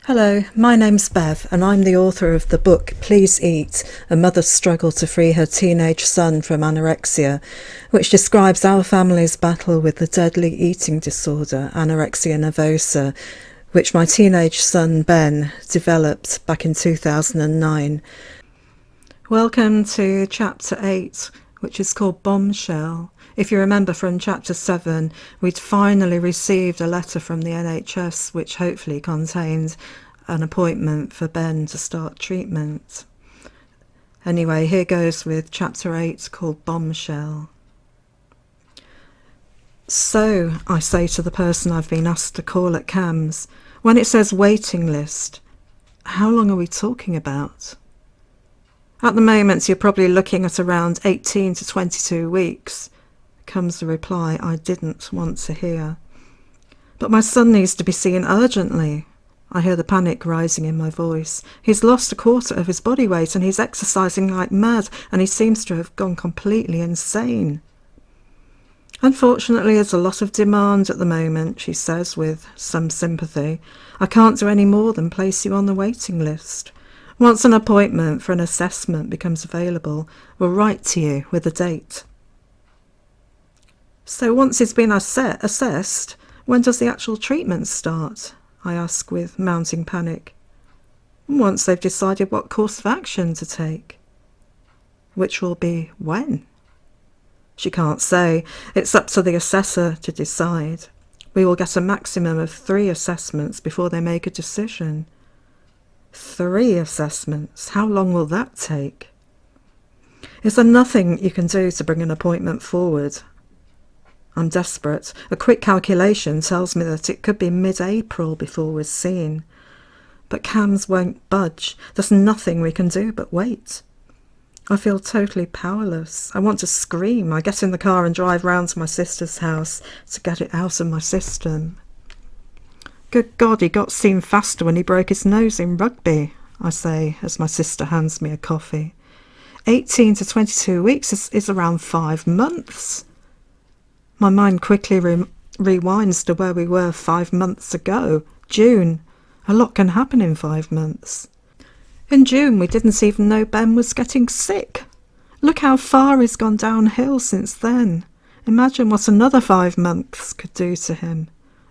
Hello, my name's Bev and I'm the author of the book Please Eat, A Mother's Struggle to Free Her Teenage Son from Anorexia, which describes our family's battle with the deadly eating disorder, anorexia nervosa, which my teenage son Ben developed back in 2009. Welcome to Chapter 8, which is called Bombshell. If you remember from Chapter 7, we'd finally received a letter from the NHS which hopefully contained an appointment for Ben to start treatment. Anyway, here goes with Chapter 8 called Bombshell. So, I say to the person I've been asked to call at CAMS, when it says waiting list, how long are we talking about? At the moment, you're probably looking at around 18 to 22 weeks. Comes the reply I didn't want to hear. But my son needs to be seen urgently. I hear the panic rising in my voice. He's lost a quarter of his body weight and he's exercising like mad, and he seems to have gone completely insane. Unfortunately, there's a lot of demand at the moment, she says with some sympathy. I can't do any more than place you on the waiting list. Once an appointment for an assessment becomes available, we'll write to you with a date. So once it's been assessed, when does the actual treatment start? I ask with mounting panic. Once they've decided what course of action to take. Which will be when? She can't say. It's up to the assessor to decide. We will get a maximum of 3 assessments before they make a decision. 3 assessments? How long will that take? Is there nothing you can do to bring an appointment forward? I'm desperate. A quick calculation tells me that it could be mid-April before we're seen. But CAMS won't budge. There's nothing we can do but wait. I feel totally powerless. I want to scream. I get in the car and drive round to my sister's house to get it out of my system. Good God, he got seen faster when he broke his nose in rugby, I say as my sister hands me a coffee. 18 to 22 weeks is around 5 months. My mind quickly rewinds to where we were 5 months ago, June. A lot can happen in 5 months. In June, we didn't even know Ben was getting sick. Look how far he's gone downhill since then. Imagine what another 5 months could do to him.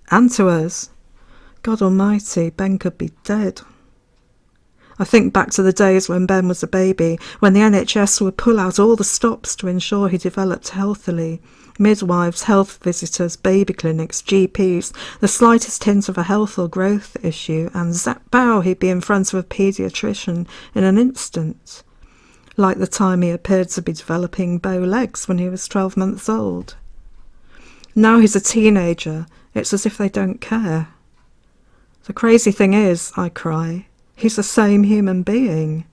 And to us. God almighty, Ben could be dead. I think back to the days when Ben was a baby, when the NHS would pull out all the stops to ensure he developed healthily. Midwives, health visitors, baby clinics, GPs, the slightest hint of a health or growth issue, and zap bow, he'd be in front of a paediatrician in an instant. Like the time he appeared to be developing bow legs when he was 12 months old. Now he's a teenager, it's as if they don't care. The crazy thing is, I cry, he's the same human being.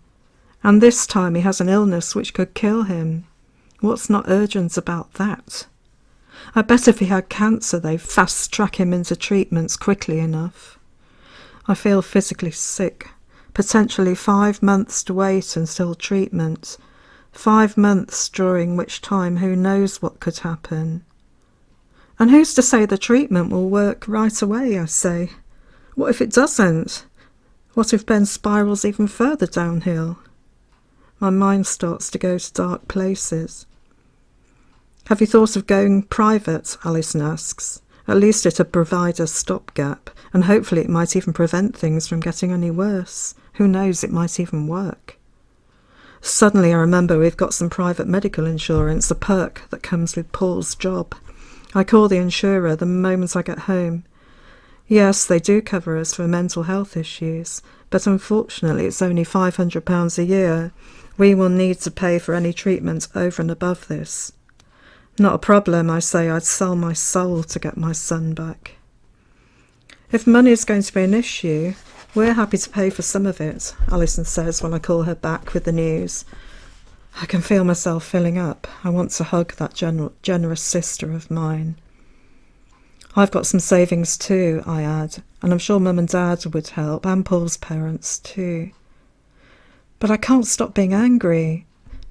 And this time he has an illness which could kill him. What's not urgent about that? I bet if he had cancer, they'd fast-track him into treatments quickly enough. I feel physically sick. Potentially 5 months to wait until treatment. 5 months during which time who knows what could happen. And who's to say the treatment will work right away, I say. What if it doesn't? What if Ben spirals even further downhill? My mind starts to go to dark places. Have you thought of going private? Alison asks. At least it'd provide a stopgap, and hopefully it might even prevent things from getting any worse. Who knows, it might even work. Suddenly I remember we've got some private medical insurance, a perk that comes with Paul's job. I call the insurer the moment I get home. Yes, they do cover us for mental health issues, but unfortunately it's only £500 a year. We will need to pay for any treatment over and above this. Not a problem, I say. I'd sell my soul to get my son back. If money is going to be an issue, we're happy to pay for some of it, Alison says when I call her back with the news. I can feel myself filling up. I want to hug that generous sister of mine. I've got some savings too, I add, and I'm sure Mum and Dad would help, and Paul's parents too. But I can't stop being angry.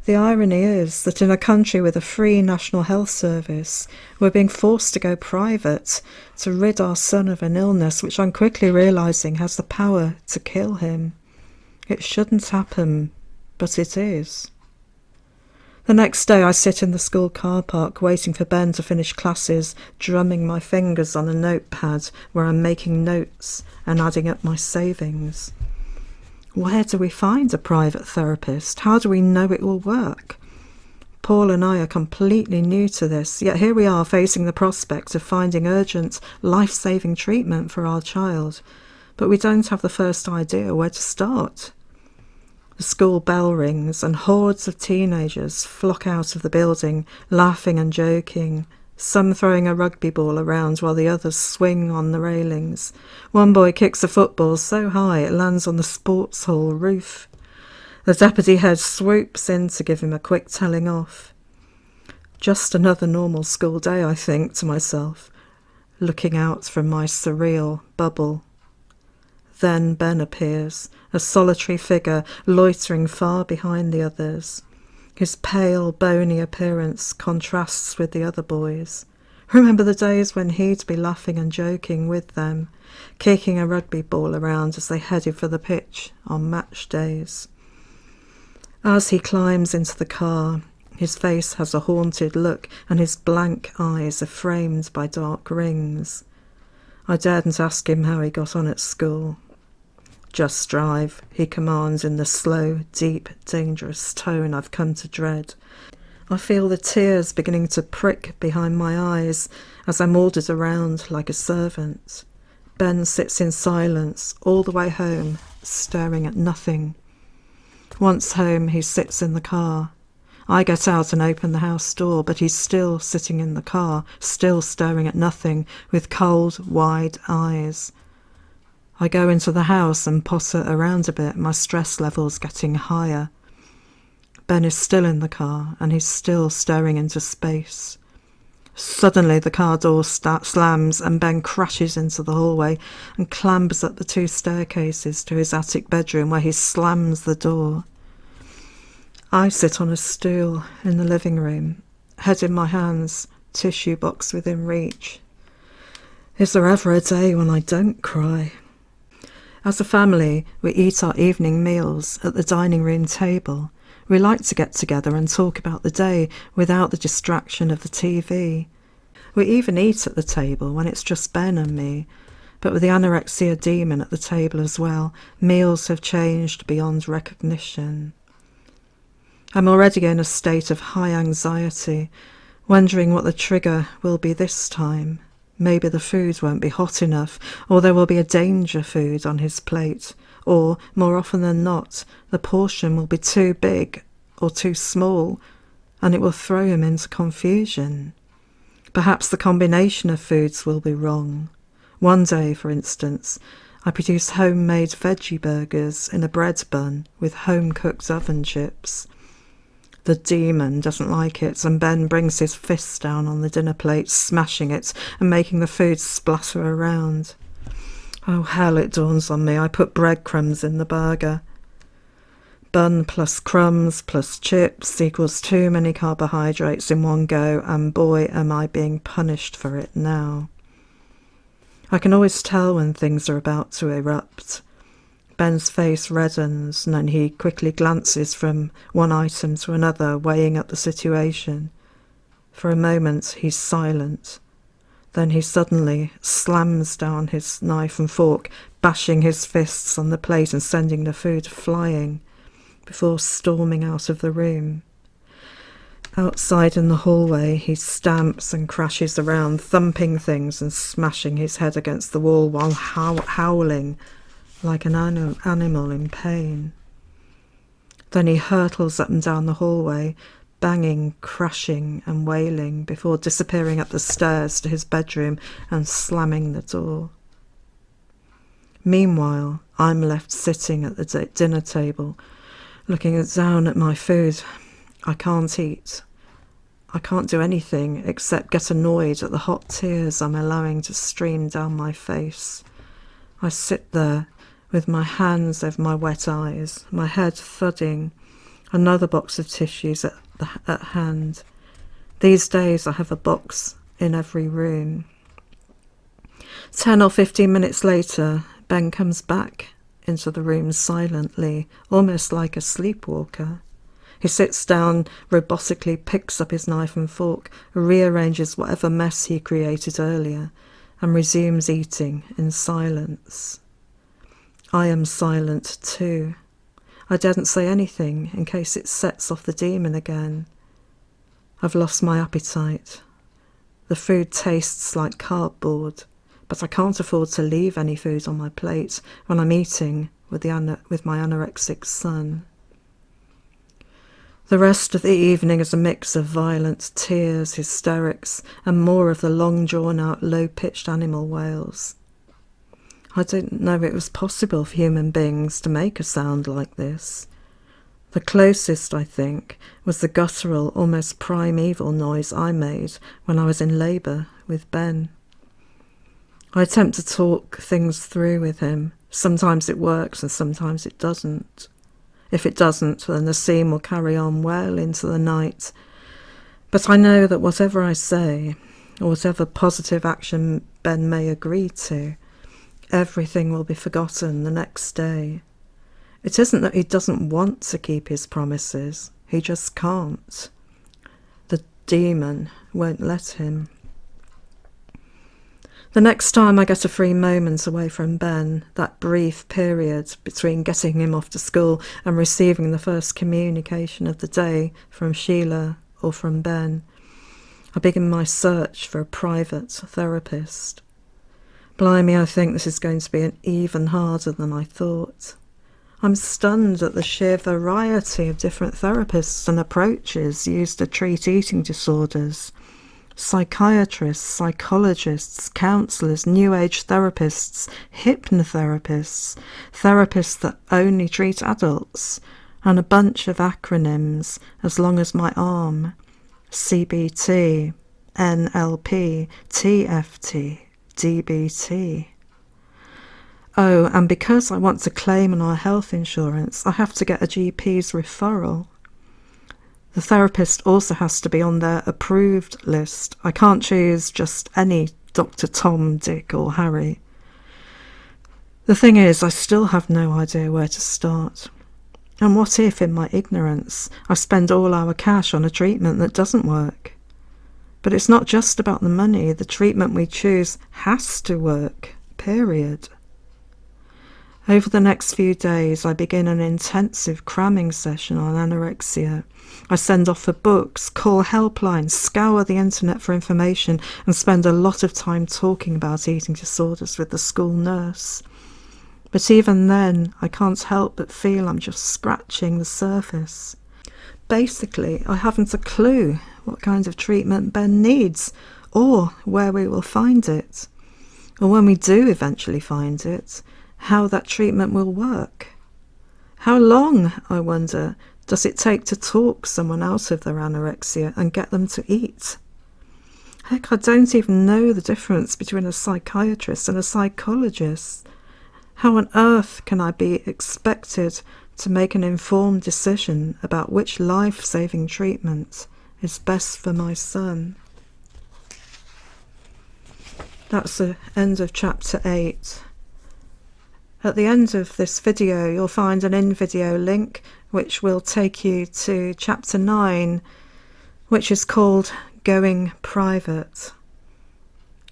The irony is that in a country with a free National Health Service, we're being forced to go private to rid our son of an illness which I'm quickly realising has the power to kill him. It shouldn't happen, but it is. The next day I sit in the school car park waiting for Ben to finish classes, drumming my fingers on a notepad where I'm making notes and adding up my savings. Where do we find a private therapist? How do we know it will work? Paul and I are completely new to this, yet here we are facing the prospect of finding urgent, life-saving treatment for our child, but we don't have the first idea where to start. The school bell rings and hordes of teenagers flock out of the building, laughing and joking, some throwing a rugby ball around while the others swing on the railings. One boy kicks a football so high it lands on the sports hall roof. The deputy head swoops in to give him a quick telling off. Just another normal school day, I think to myself, looking out from my surreal bubble. Then Ben appears, a solitary figure loitering far behind the others. His pale, bony appearance contrasts with the other boys. Remember the days when he'd be laughing and joking with them, kicking a rugby ball around as they headed for the pitch on match days. As he climbs into the car, his face has a haunted look and his blank eyes are framed by dark rings. I daren't ask him how he got on at school. "Just drive," he commands in the slow, deep, dangerous tone I've come to dread. I feel the tears beginning to prick behind my eyes as I'm ordered around like a servant. Ben sits in silence all the way home, staring at nothing. Once home, he sits in the car. I get out and open the house door, but he's still sitting in the car, still staring at nothing, with cold, wide eyes. I go into the house and potter around a bit, my stress levels getting higher. Ben is still in the car, and he's still staring into space. Suddenly the car door slams and Ben crashes into the hallway and clambers up the 2 staircases to his attic bedroom where he slams the door. I sit on a stool in the living room, head in my hands, tissue box within reach. Is there ever a day when I don't cry? As a family, we eat our evening meals at the dining room table. We like to get together and talk about the day without the distraction of the TV. We even eat at the table when it's just Ben and me, but with the anorexia demon at the table as well, meals have changed beyond recognition. I'm already in a state of high anxiety, wondering what the trigger will be this time. Maybe the food won't be hot enough, or there will be a danger food on his plate, or, more often than not, the portion will be too big or too small, and it will throw him into confusion. Perhaps the combination of foods will be wrong. One day, for instance, I produced homemade veggie burgers in a bread bun with home-cooked oven chips. The demon doesn't like it, and Ben brings his fists down on the dinner plate, smashing it and making the food splatter around. Oh hell, it dawns on me, I put breadcrumbs in the burger. Bun plus crumbs plus chips equals too many carbohydrates in one go, and boy am I being punished for it now. I can always tell when things are about to erupt. Ben's face reddens, and then he quickly glances from one item to another, weighing up the situation. For a moment he's silent. Then he suddenly slams down his knife and fork, bashing his fists on the plate and sending the food flying, before storming out of the room. Outside in the hallway, he stamps and crashes around, thumping things and smashing his head against the wall while howling like an animal in pain. Then he hurtles up and down the hallway, banging, crashing and wailing, before disappearing up the stairs to his bedroom and slamming the door. Meanwhile, I'm left sitting at the dinner table, looking down at my food. I can't eat. I can't do anything except get annoyed at the hot tears I'm allowing to stream down my face. I sit there, with my hands over my wet eyes, my head thudding. another box of tissues at hand. These days I have a box in every room. 10 or 15 minutes later, Ben comes back into the room silently, almost like a sleepwalker. He sits down, robotically picks up his knife and fork, rearranges whatever mess he created earlier, and resumes eating in silence. I am silent too. I daren't say anything in case it sets off the demon again. I've lost my appetite. The food tastes like cardboard, but I can't afford to leave any food on my plate when I'm eating with my anorexic son. The rest of the evening is a mix of violent tears, hysterics, and more of the long drawn-out, low-pitched animal wails. I didn't know it was possible for human beings to make a sound like this. The closest, I think, was the guttural, almost primeval noise I made when I was in labour with Ben. I attempt to talk things through with him. Sometimes it works and sometimes it doesn't. If it doesn't, then the scene will carry on well into the night. But I know that whatever I say, or whatever positive action Ben may agree to, everything will be forgotten the next day. It isn't that he doesn't want to keep his promises, he just can't. The demon won't let him. The next time I get a free moment away from Ben, that brief period between getting him off to school and receiving the first communication of the day from Sheila or from Ben, I begin my search for a private therapist. Blimey, I think this is going to be even harder than I thought. I'm stunned at the sheer variety of different therapists and approaches used to treat eating disorders. Psychiatrists, psychologists, counsellors, New Age therapists, hypnotherapists, therapists that only treat adults, and a bunch of acronyms as long as my arm. CBT, NLP, TFT, DBT. Oh, and because I want to claim on our health insurance, I have to get a GP's referral. The therapist also has to be on their approved list. I can't choose just any Dr. Tom, Dick or Harry. The thing is, I still have no idea where to start. And what if, in my ignorance, I spend all our cash on a treatment that doesn't work? But it's not just about the money. The treatment we choose has to work, period. Over the next few days, I begin an intensive cramming session on anorexia. I send off for books, call helplines, scour the internet for information, and spend a lot of time talking about eating disorders with the school nurse. But even then, I can't help but feel I'm just scratching the surface. Basically, I haven't a clue what kind of treatment Ben needs, or where we will find it, or when we do eventually find it, how that treatment will work. How long, I wonder, does it take to talk someone out of their anorexia and get them to eat? Heck, I don't even know the difference between a psychiatrist and a psychologist. How on earth can I be expected to make an informed decision about which life-saving treatment is best for my son? That's the end of chapter 8. At the end of this video, you'll find an in-video link which will take you to chapter 9, which is called Going Private.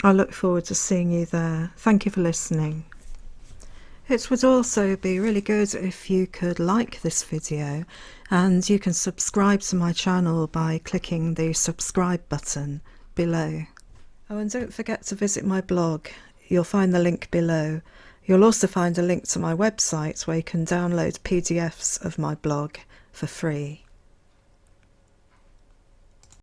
I look forward to seeing you there. Thank you for listening. It would also be really good if you could like this video, and you can subscribe to my channel by clicking the subscribe button below. Oh, and don't forget to visit my blog. You'll find the link below. You'll also find a link to my website where you can download PDFs of my blog for free.